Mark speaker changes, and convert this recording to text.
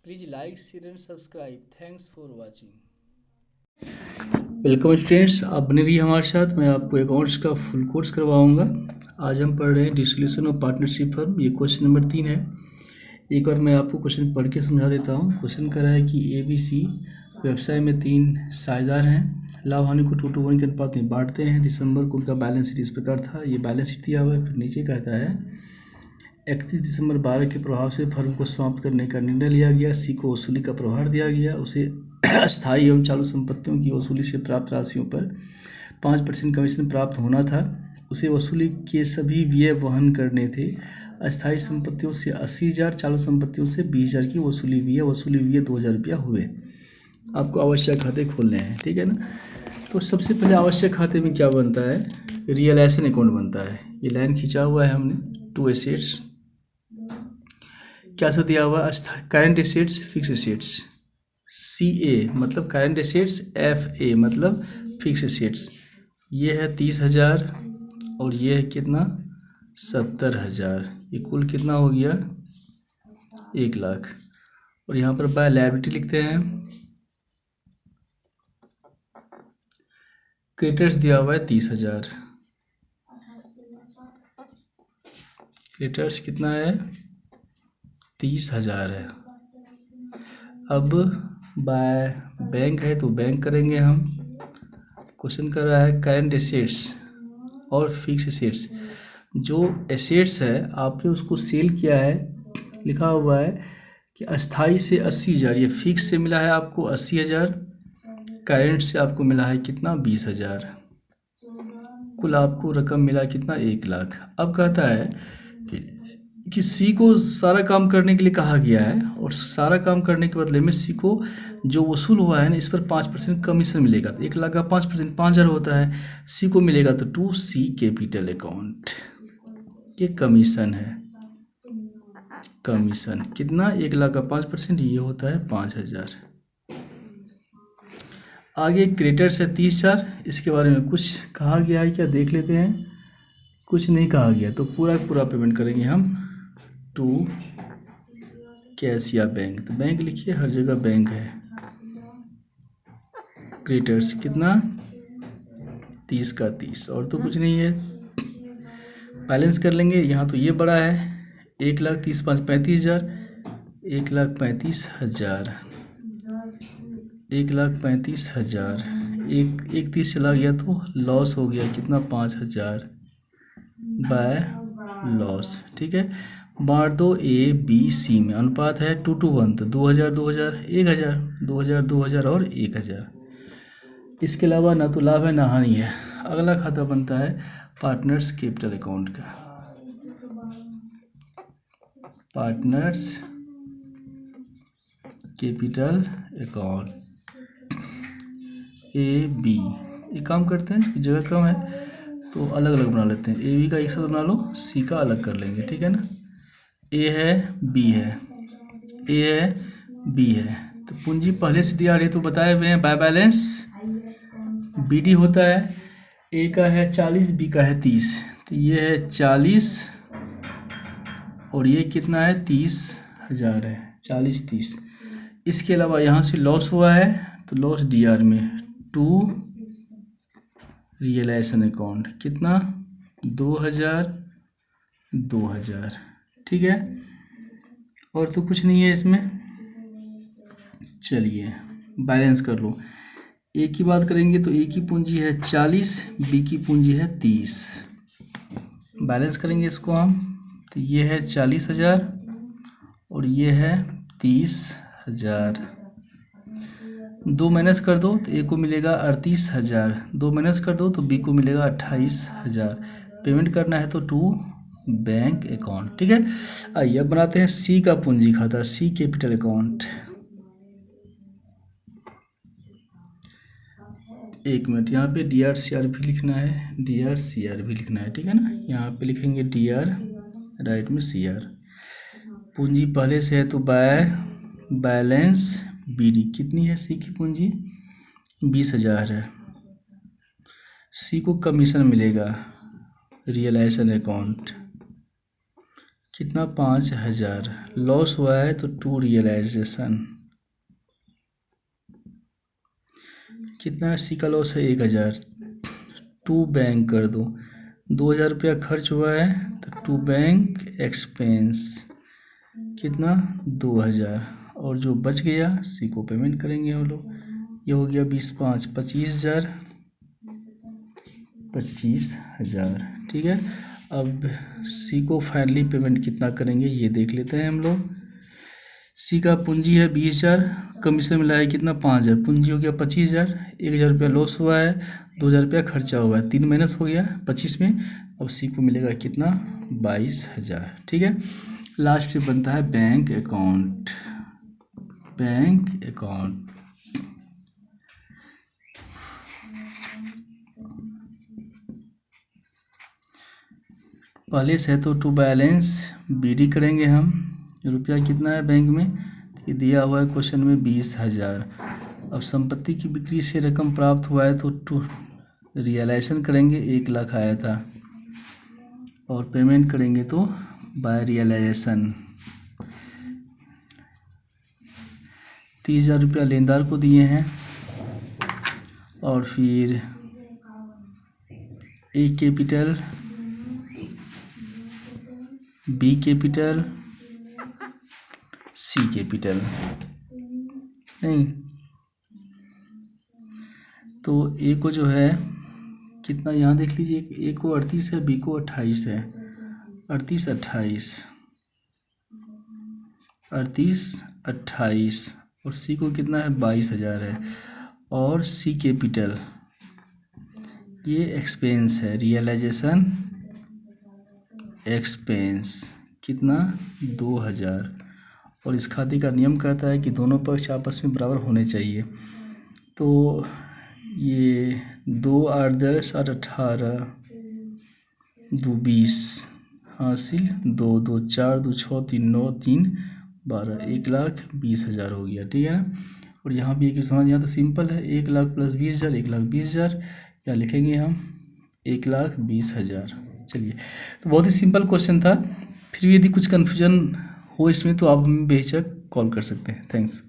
Speaker 1: Please like, share and subscribe. Thanks for watching. Welcome students, आप बने रहिए हमारे साथ। मैं आपको अकाउंट्स का फुल कोर्स करवाऊंगा। आज हम पढ़ रहे हैं डिसोल्यूशन ऑफ पार्टनरशिप फर्म। ये क्वेश्चन नंबर 3 है। एक बार मैं आपको क्वेश्चन पढ़ के समझा देता हूँ। क्वेश्चन कर रहा है कि ABC व्यवसाय में 3 साझेदार हैं। लाभ हानि को 2:1 के अनुपात में बांटते हैं। दिसंबर को उनका बैलेंस शीट इस प्रकार था। ये बैलेंस शीट दिया हुआ है। फिर नीचे कहता है 31 दिसंबर 12 के प्रभाव से फर्म को समाप्त करने का निर्णय लिया गया। सी को वसूली का प्रभार दिया गया। उसे अस्थायी एवं चालू संपत्तियों की वसूली से प्राप्त राशियों पर 5% कमीशन प्राप्त होना था। उसे वसूली के सभी व्यय वहन करने थे। अस्थायी संपत्तियों से 80,000, चालू संपत्तियों से 20,000 की वसूली व्यय 2,000 रुपया हुए। आपको आवश्यक खाते खोलने हैं, ठीक है ना। तो सबसे पहले आवश्यक खाते में क्या बनता है? रियलाइजेशन अकाउंट बनता है। ये लाइन खींचा हुआ है हमने। 2 एसेट्स क्या सा दिया हुआ है? Current assets, fix assets. CA मतलब करंट एसेट्स, FA मतलब फिक्स एसेट्स। ये है 30,000 और ये है कितना? 70,000। ये कुल कितना हो गया? 1,00,000। और यहाँ पर बाय लायबिलिटी लिखते हैं। क्रेडिटर्स दिया हुआ है 30,000। क्रेडिटर्स कितना है? 30,000 है। अब बाय बैंक है तो बैंक करेंगे हम। क्वेश्चन कर रहा है करंट एसेट्स और फिक्स एसेट्स। जो एसेट्स है आपने उसको सेल किया है। लिखा हुआ है कि अस्थाई से 80,000। ये फिक्स से मिला है आपको 80,000। करंट से आपको मिला है कितना? 20,000। कुल आपको रकम मिला कितना? 1,00,000। अब कहता है कि सी को सारा काम करने के लिए कहा गया है और सारा काम करने के बदले में सी को जो वसूल हुआ है ना, इस पर 5% कमीशन मिलेगा। तो 1,00,000 का 5% 5,000 होता है। सी को मिलेगा तो 2C कैपिटल अकाउंट। ये कमीशन है। कमीशन कितना? 1,00,000 का 5%, ये होता है 5,000। आगे क्रेडिटर्स है 30,000। इसके बारे में कुछ कहा गया है क्या? देख लेते हैं। कुछ नहीं कहा गया तो पूरा पेमेंट करेंगे हम टू कैश या बैंक। तो बैंक लिखिए, हर जगह बैंक है। क्रेडिटर्स कितना? 30 का 30 और तो कुछ नहीं है। बैलेंस कर लेंगे। यहाँ तो ये बड़ा है 1,30,5 35,000। 1,35,000 1,35,000 एक 30 चला गया तो लॉस हो गया कितना? 5,000 बाय लॉस। ठीक है, बांट दो ABC में। अनुपात है 2:1 तो 2,000 2,000 1,000 2,000 2,000 और 1,000। इसके अलावा ना तो लाभ है ना हानि है। अगला खाता बनता है पार्टनर्स कैपिटल अकाउंट का। Partners capital account AB। एक काम करते हैं, जगह कम है तो अलग अलग बना लेते हैं। AB का एक साथ बना लो, C का अलग कर लेंगे, ठीक है ना। A है, B है, A है, B है। तो पूंजी पहले से दिया रही तो बताए हुए हैं बाय बैलेंस। BD होता है, A का है 40, B का है 30। तो ये है 40 और ये कितना है? 30,000 है। 40 30। इसके अलावा यहाँ से लॉस हुआ है तो लॉस DR में 2 रियलाइजेशन अकाउंट कितना? 2,000 2,000। ठीक है, और तो कुछ नहीं है इसमें। चलिए बैलेंस कर लो। ए की बात करेंगे तो ए की पूंजी है 40, बी की पूंजी है 30। बैलेंस करेंगे इसको हम तो ये है 40,000 और ये है 30,000। 2 माइनस कर दो तो ए को मिलेगा 38,000। 2 माइनस कर दो तो बी को मिलेगा 28,000। पेमेंट करना है तो टू बैंक अकाउंट। ठीक है, आइए अब बनाते हैं सी का पूंजी खाता, सी कैपिटल अकाउंट। एक मिनट, यहाँ पे DRCR भी लिखना है, DRCR भी लिखना है, ठीक है ना। यहाँ पे लिखेंगे DR, राइट में CR। पूंजी पहले से है तो बाय बैलेंस BD। कितनी है सी की पूंजी? 20,000 है। सी को कमीशन मिलेगा, रियलाइजेशन अकाउंट। कितना 5,000 लॉस हुआ है तो टू रियलाइजेशन कितना सी का लॉस है 1,000 टू बैंक कर दो 2,000 रुपया खर्च हुआ है तो टू बैंक एक्सपेंस कितना 2,000 और जो बच गया सी को पेमेंट करेंगे हम लोग। ये हो गया 20/5 25,000 25,000 ठीक है। अब सी को फाइनली पेमेंट कितना करेंगे ये देख लेते हैं हम लोग। सी का पूंजी है 20,000 कमीशन मिला है कितना 5,000 पूंजी हो गया 25,000 1,000 रुपया लॉस हुआ है 2,000 रुपया खर्चा हुआ है 3 माइनस हो गया 25 में। अब सी को मिलेगा कितना 22,000 ठीक है। लास्ट में बनता है बैंक अकाउंट पहले से तो टू बैलेंस बीडी करेंगे हम। रुपया कितना है बैंक में ये दिया हुआ है क्वेश्चन में 20,000। अब संपत्ति की बिक्री से रकम प्राप्त हुआ है तो टू रियलाइजेशन करेंगे 1,00,000 आया था और पेमेंट करेंगे तो बाय रियलाइजेशन 30,000 रुपया लेनदार को दिए हैं और फिर A capital B capital C capital नहीं तो ए को जो है कितना यहाँ देख लीजिए ए को 38 है बी को 28 है 38 28 और सी को कितना है 22,000 है और सी कैपिटल ये एक्सपेंस है रियलाइजेशन एक्सपेंस कितना 2,000 और इस खाते का नियम कहता है कि दोनों पक्ष आपस में बराबर होने चाहिए। तो ये 2 8 10 8 18 2 20 हासिल 2 2 4 2 6 3 9 3 12 1,20,000 हो गया ठीक है ना। और यहाँ भी एक समझ यहाँ तो सिंपल है 1,00,000 प्लस 20,000 1,20,000 या लिखेंगे हम 1,20,000। चलिए तो बहुत ही सिंपल क्वेश्चन था। फिर भी यदि कुछ कन्फ्यूजन हो इसमें तो आप हमें बेझिझक कॉल कर सकते हैं। थैंक्स।